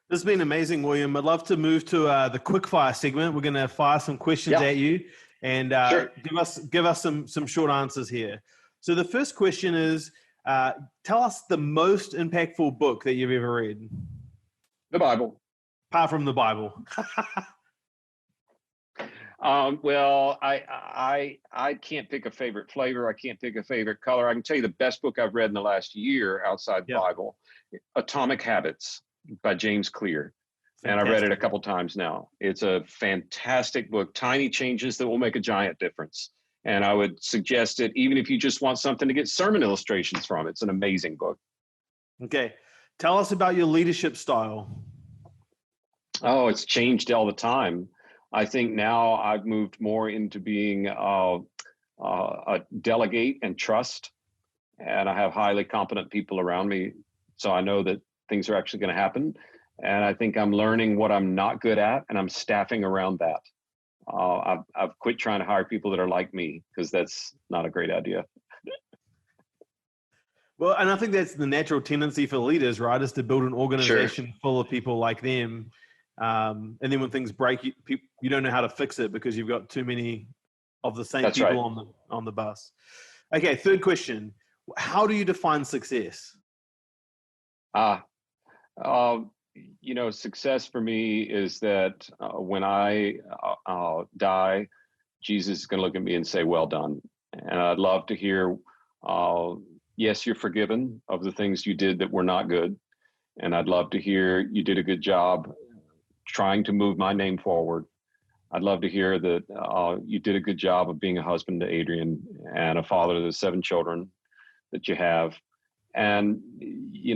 This has been amazing, William. I'd love to move to the quickfire segment. We're going to fire some questions at you, and Sure. give us some short answers here. So the first question is, tell us the most impactful book that you've ever read. The Bible. Apart from the Bible. Well, I can't pick a favorite flavor. I can't pick a favorite color. I can tell you the best book I've read in the last year outside the Bible, Atomic Habits by James Clear. Fantastic. And I read it a couple times now. It's a fantastic book, tiny changes that will make a giant difference. And I would suggest it, even if you just want something to get sermon illustrations from. It's an amazing book. Okay. Tell us about your leadership style. Oh, it's changed all the time. I think now I've moved more into being a delegate and trust, and I have highly competent people around me, so I know that things are actually going to happen. And I think I'm learning what I'm not good at, and I'm staffing around that. I've quit trying to hire people that are like me, because that's not a great idea. Well, and I think that's the natural tendency for leaders, right? Is to build an organization full of people like them. And then when things break, you don't know how to fix it because you've got too many of the same people on the bus. Okay, third question. How do you define success? Success for me is that when I die, Jesus is going to look at me and say, well done. And I'd love to hear, yes, you're forgiven of the things you did that were not good. And I'd love to hear you did a good job trying to move my name forward. I'd love to hear that you did a good job of being a husband to Adrian and a father to the 7 children that you have. And,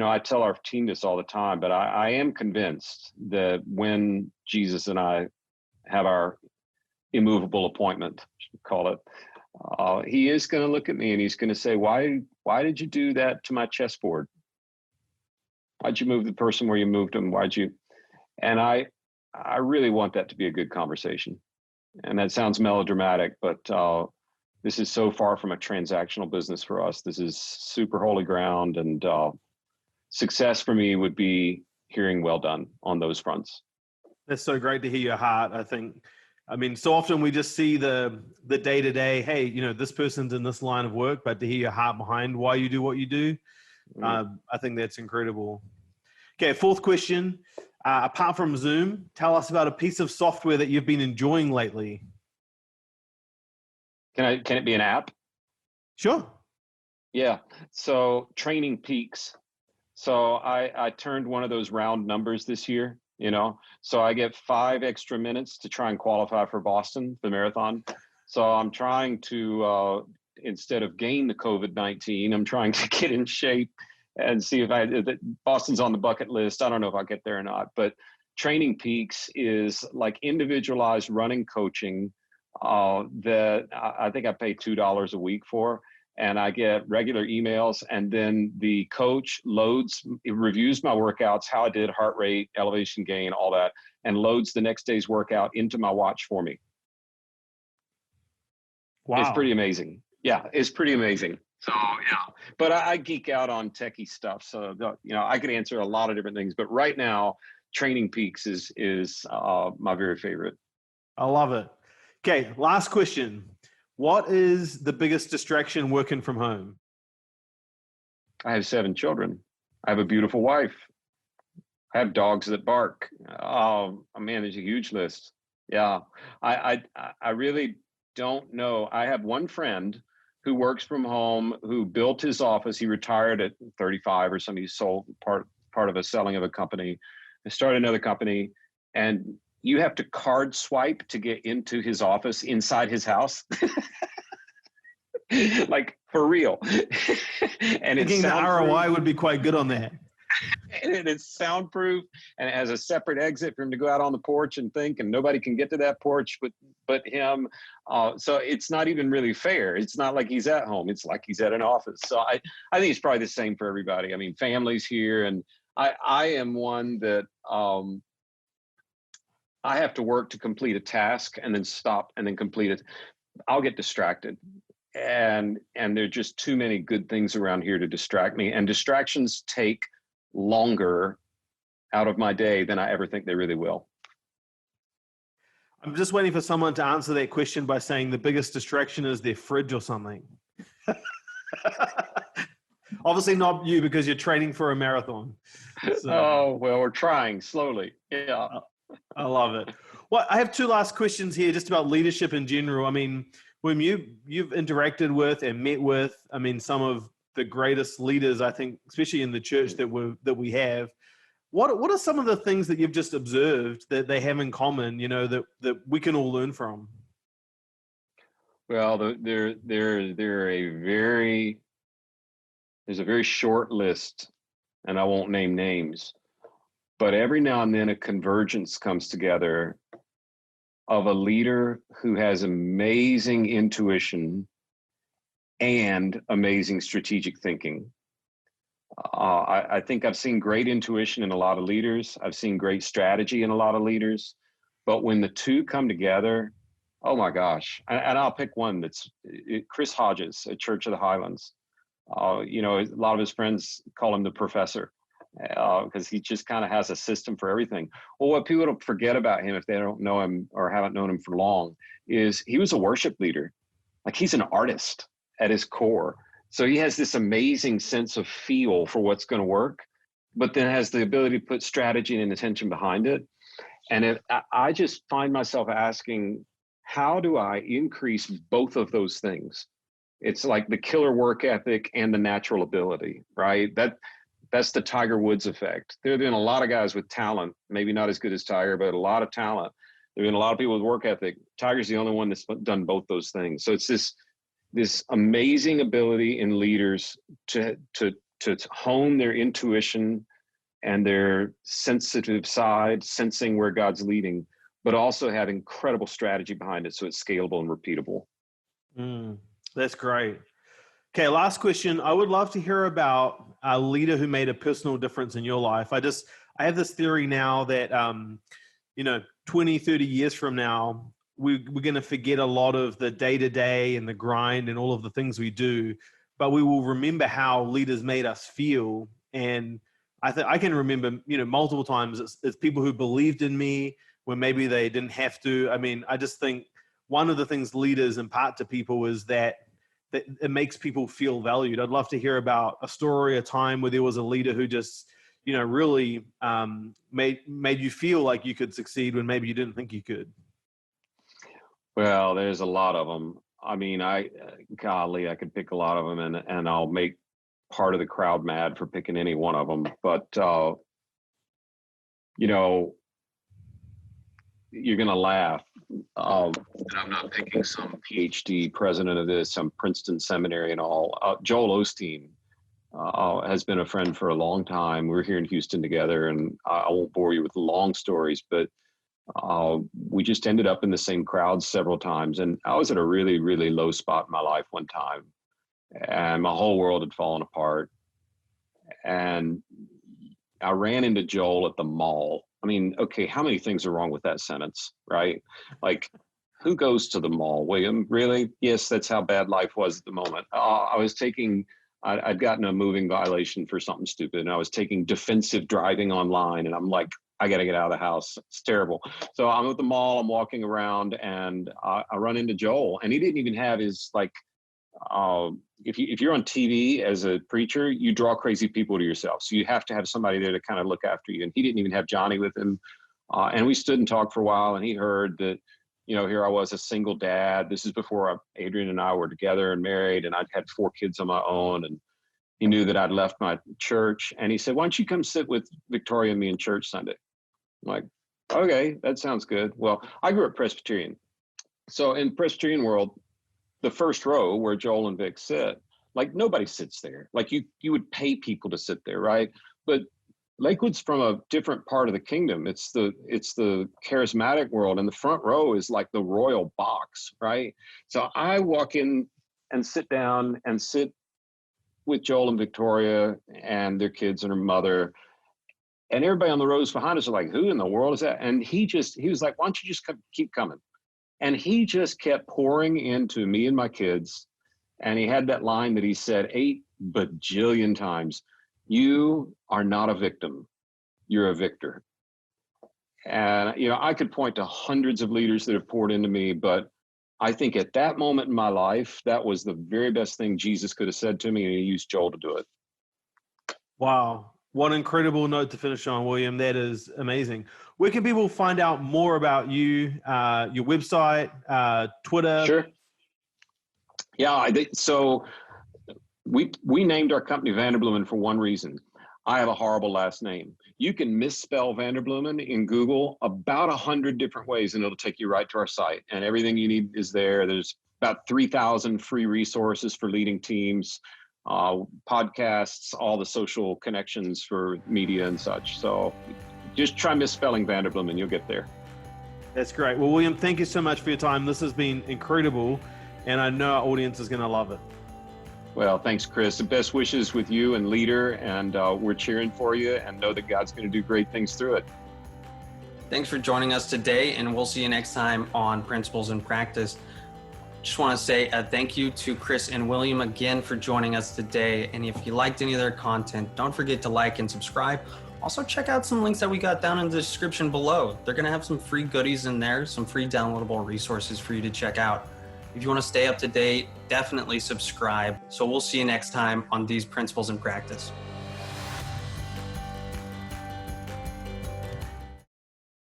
I tell our team this all the time, but I am convinced that when Jesus and I have our immovable appointment, call it, he is going to look at me and he's going to say, why did you do that to my chessboard? Why'd you move the person where you moved them? And I really want that to be a good conversation. And that sounds melodramatic, but this is so far from a transactional business for us. This is super holy ground, and success for me would be hearing well done on those fronts. That's so great to hear your heart. So often we just see the day-to-day, hey, this person's in this line of work, but to hear your heart behind why you do what you do, I think that's incredible. Okay, fourth question. Apart from Zoom, tell us about a piece of software that you've been enjoying lately. Can it be an app? Sure. Yeah. So Training Peaks. So I turned one of those round numbers this year, so I get 5 extra minutes to try and qualify for Boston, the marathon. So I'm trying to, instead of gain the COVID-19, I'm trying to get in shape and see if Boston's on the bucket list. I don't know if I'll get there or not, but Training Peaks is like individualized running coaching that I think I pay $2 a week for. And I get regular emails, and then the coach reviews my workouts, how I did, heart rate, elevation gain, all that, and loads the next day's workout into my watch for me. Wow. It's pretty amazing. Yeah, it's pretty amazing. So, yeah, but I geek out on techie stuff. So, I could answer a lot of different things, but right now, Training Peaks is my very favorite. I love it. Okay, last question. What is the biggest distraction working from home? I have 7 children. I have a beautiful wife. I have dogs that bark. Oh, man, there's a huge list. Yeah, I really don't know. I have one friend who works from home, who built his office. He retired at 35 or something. He sold part of a selling of a company. He started another company, and you have to card swipe to get into his office inside his house. Like, for real. And it's Thinking the soundproof. ROI would be quite good on that. And it's soundproof, and it has a separate exit for him to go out on the porch and think, and nobody can get to that porch but him. So it's not even really fair. It's not like he's at home. It's like he's at an office. So I think it's probably the same for everybody. I mean, families here, and I am one that I have to work to complete a task and then stop and then complete it. I'll get distracted. And there are just too many good things around here to distract me. And distractions take longer out of my day than I ever think they really will. I'm just waiting for someone to answer that question by saying the biggest distraction is their fridge or something. Obviously not you, because you're training for a marathon. So, oh, well, we're trying slowly. Yeah. I love it. Well, I have two last questions here just about leadership in general. I mean, when you've interacted with and met with, I mean, some of the greatest leaders, I think, especially in the church that we have, what are some of the things that you've just observed that they have in common, you know, that we can all learn from? Well, there's a very short list, and I won't name names, but every now and then a convergence comes together of a leader who has amazing intuition and amazing strategic thinking. I think I've seen great intuition in a lot of leaders. I've seen great strategy in a lot of leaders. But when the two come together, oh my gosh. And I'll pick one that's Chris Hodges at Church of the Highlands. You know, a lot of his friends call him the professor because he just kind of has a system for everything. Well, what people don't forget about him if they don't know him or haven't known him for long is he was a worship leader. Like, he's an artist at his core. So he has this amazing sense of feel for what's going to work, but then has the ability to put strategy and attention behind it. And I just find myself asking, how do I increase both of those things? It's like the killer work ethic and the natural ability, right? That's the Tiger Woods effect. There have been a lot of guys with talent, maybe not as good as Tiger, but a lot of talent. There have been a lot of people with work ethic. Tiger's the only one that's done both those things. So it's this amazing ability in leaders to hone their intuition and their sensitive side, sensing where God's leading, but also have incredible strategy behind it so it's scalable and repeatable. That's great. Okay, last question. I would love to hear about a leader who made a personal difference in your life. I have this theory now that, 20, 30 years from now, we're going to forget a lot of the day-to-day and the grind and all of the things we do, but we will remember how leaders made us feel. And I can remember, multiple times it's people who believed in me when maybe they didn't have to. I mean, I just think one of the things leaders impart to people is that it makes people feel valued. I'd love to hear about a story, a time where there was a leader who just, really made you feel like you could succeed when maybe you didn't think you could. Well, there's a lot of them. I mean, I could pick a lot of them, and I'll make part of the crowd mad for picking any one of them. But, you're going to laugh. And I'm not picking some PhD president of this, some Princeton seminary and all. Joel Osteen has been a friend for a long time. We're here in Houston together, and I won't bore you with long stories, but we just ended up in the same crowd several times. And I was at a really, really low spot in my life one time, and my whole world had fallen apart. And I ran into Joel at the mall. I mean, okay, how many things are wrong with that sentence, right? Like, who goes to the mall? William, really? Yes, that's how bad life was at the moment. I'd gotten a moving violation for something stupid, and I was taking defensive driving online, and I'm like, I got to get out of the house. It's terrible. So I'm at the mall, I'm walking around, and I run into Joel, and he didn't even have his, like, if you're on TV as a preacher, you draw crazy people to yourself. So you have to have somebody there to kind of look after you. And he didn't even have Johnny with him. And we stood and talked for a while, and he heard that, here I was, a single dad. This is before Adrian and I were together and married, and I'd had 4 kids on my own. And he knew that I'd left my church. And he said, why don't you come sit with Victoria and me in church Sunday? I'm like, Okay, that sounds good. Well, I grew up Presbyterian. So in Presbyterian world, the first row where Joel and Vic sit, like nobody sits there. Like you would pay people to sit there, right? But Lakewood's from a different part of the kingdom. It's the charismatic world, and the front row is like the royal box, right? So I walk in and sit down and sit with Joel and Victoria and their kids and her mother, and everybody on the rows behind us are like, "Who in the world is that?" And he was like, "Why don't you just keep coming?" And he just kept pouring into me and my kids. And he had that line that he said 8 bajillion times: "You are not a victim, you're a victor." And, I could point to hundreds of leaders that have poured into me, but I think at that moment in my life, that was the very best thing Jesus could have said to me. And he used Joel to do it. Wow. What an incredible note to finish on, William. That is amazing. Where can people find out more about you, your website, Twitter? Sure. Yeah. So we named our company Vanderbloemen for one reason. I have a horrible last name. You can misspell Vanderbloemen in Google about 100 different ways, and it'll take you right to our site. And everything you need is there. There's about 3,000 free resources for leading teams, podcasts, all the social connections for media and such. So just try misspelling Vanderbloemen, you'll get there. That's great. Well, William, thank you so much for your time. This has been incredible, and I know our audience is going to love it. Well, thanks, Chris. The best wishes with you and Leadr, and we're cheering for you and know that God's going to do great things through it. Thanks for joining us today, and we'll see you next time on Principles in Practice. Just want to say a thank you to Chris and William again for joining us today. And if you liked any of their content, don't forget to like and subscribe. Also, check out some links that we got down in the description below. They're going to have some free goodies in there, some free downloadable resources for you to check out. If you want to stay up to date, definitely subscribe. So we'll see you next time on these Principles in Practice.